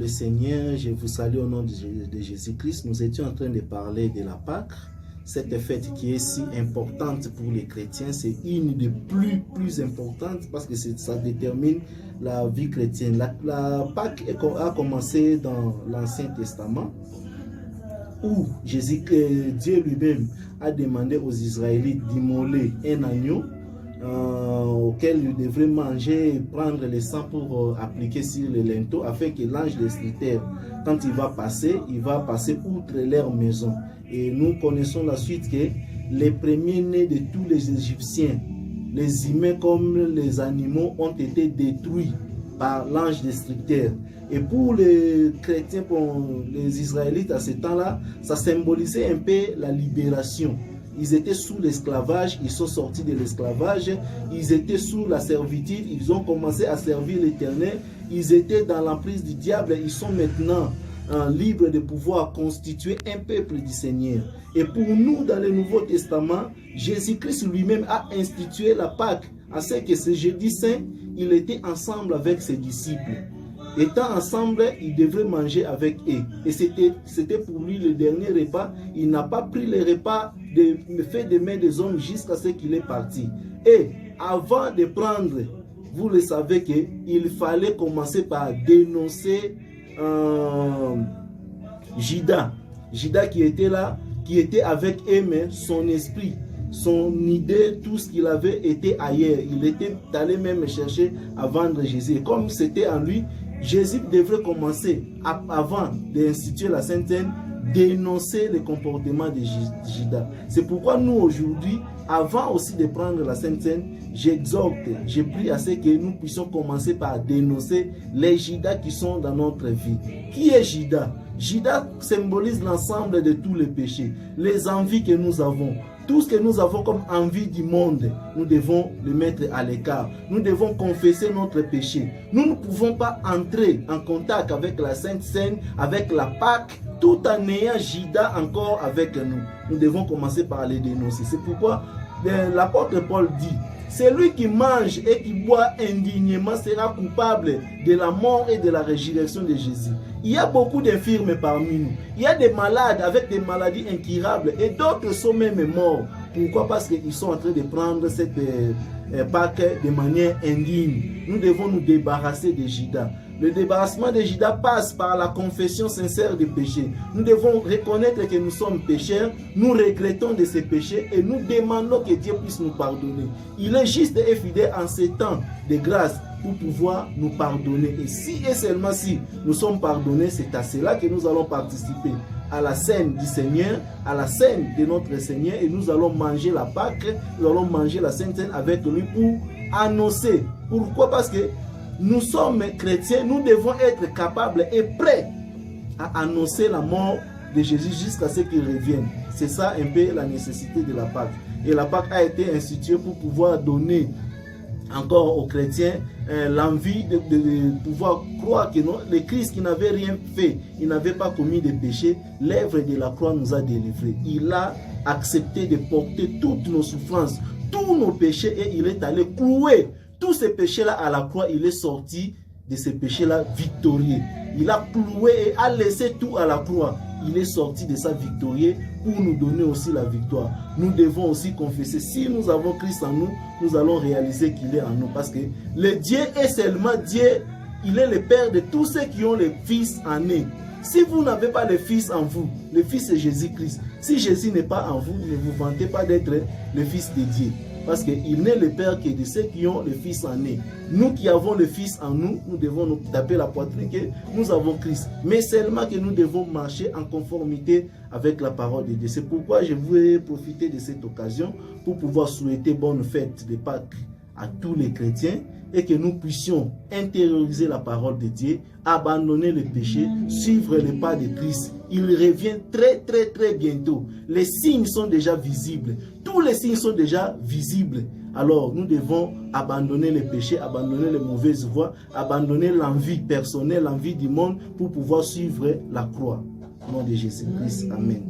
le Seigneur, je vous salue au nom de Jésus-Christ. Nous étions en train de parler de la Pâque. Cette fête qui est si importante pour les chrétiens, c'est une des plus importantes parce que ça détermine la vie chrétienne. La Pâque a commencé dans l'Ancien Testament où Dieu lui-même a demandé aux Israélites d'immoler un agneau auquel ils devraient manger et prendre le sang pour appliquer sur le linteau afin que l'ange destructeur, quand il va passer outre leur maison. Et nous connaissons la suite que les premiers-nés de tous les Égyptiens, les humains comme les animaux, ont été détruits par l'ange destructeur. Et pour les chrétiens, pour les Israélites à ce temps-là, ça symbolisait un peu la libération. Ils étaient sous l'esclavage, ils sont sortis de l'esclavage, ils étaient sous la servitude, ils ont commencé à servir l'Éternel, ils étaient dans l'emprise du diable, ils sont maintenant libres de pouvoir constituer un peuple du Seigneur. Et pour nous, dans le Nouveau Testament, Jésus-Christ lui-même a institué la Pâque, à ce que ce jeudi saint, il était ensemble avec ses disciples. Étant ensemble, il devrait manger avec eux. Et c'était pour lui le dernier repas. Il n'a pas pris le repas fait des mains des hommes jusqu'à ce qu'il est parti. Et avant de prendre, vous le savez qu'il fallait commencer par dénoncer Judas. Judas qui était là, qui était avec eux, mais son esprit, son idée, tout ce qu'il avait été ailleurs. Il était allé même chercher à vendre Jésus. Et comme c'était en lui, Jésus devrait commencer, avant d'instituer la Sainte Seine, dénoncer le comportement de Judas. C'est pourquoi nous aujourd'hui, avant aussi de prendre la Sainte Seine, j'exhorte, je prie à ce que nous puissions commencer par dénoncer les Judas qui sont dans notre vie. Qui est Judas? Judas symbolise l'ensemble de tous les péchés, les envies que nous avons. Tout ce que nous avons comme envie du monde, nous devons le mettre à l'écart. Nous devons confesser notre péché. Nous ne pouvons pas entrer en contact avec la Sainte Seine, avec la Pâque, tout en ayant Judas encore avec nous. Nous devons commencer par les dénoncer. C'est pourquoi l'apôtre Paul dit: celui qui mange et qui boit indignement sera coupable de la mort et de la résurrection de Jésus. Il y a beaucoup d'infirmes parmi nous. Il y a des malades avec des maladies incurables et d'autres sont même morts. Pourquoi? Parce qu'ils sont en train de prendre cette Pâque de manière indigne. Nous devons nous débarrasser de Judas. Le débarrassement de Judas passe par la confession sincère des péchés. Nous devons reconnaître que nous sommes pécheurs, nous regrettons de ces péchés et nous demandons que Dieu puisse nous pardonner. Il est juste et fidèle en ces temps de grâce pour pouvoir nous pardonner. Et si et seulement si nous sommes pardonnés, c'est à cela que nous allons participer à la scène du Seigneur, à la scène de notre Seigneur, et nous allons manger la Pâque, nous allons manger la Sainte Seine avec lui pour annoncer. Pourquoi? Parce que nous sommes chrétiens, nous devons être capables et prêts à annoncer la mort de Jésus jusqu'à ce qu'il revienne. C'est ça un peu la nécessité de la Pâque. Et la Pâque a été instituée pour pouvoir donner encore aux chrétiens l'envie de pouvoir croire que non, le Christ qui n'avait rien fait, il n'avait pas commis de péché, l'œuvre de la croix nous a délivrés. Il a accepté de porter toutes nos souffrances, tous nos péchés, et il est allé clouer tous ces péchés-là à la croix. Il est sorti de ces péchés-là victorieux. Il a cloué et a laissé tout à la croix. Il est sorti de ça victorieux pour nous donner aussi la victoire. Nous devons aussi confesser. Si nous avons Christ en nous, nous allons réaliser qu'il est en nous. Parce que le Dieu est seulement Dieu. Il est le Père de tous ceux qui ont le Fils en eux. Si vous n'avez pas le Fils en vous, le Fils c'est Jésus-Christ. Si Jésus n'est pas en vous, ne vous vantez pas d'être le Fils de Dieu. Parce qu'il n'est le Père que de ceux qui ont le Fils en eux. Nous qui avons le Fils en nous, nous devons nous taper la poitrine que nous avons Christ. Mais seulement que nous devons marcher en conformité avec la parole de Dieu. C'est pourquoi je voulais profiter de cette occasion pour pouvoir souhaiter bonne fête de Pâques à tous les chrétiens et que nous puissions intérioriser la parole de Dieu, abandonner le péché, suivre les pas de Christ. Il revient très bientôt. Les signes sont déjà visibles. Tous les signes sont déjà visibles. Alors nous devons abandonner le péché, abandonner les mauvaises voies, abandonner l'envie personnelle, l'envie du monde pour pouvoir suivre la croix. Au nom de Jésus-Christ. Amen.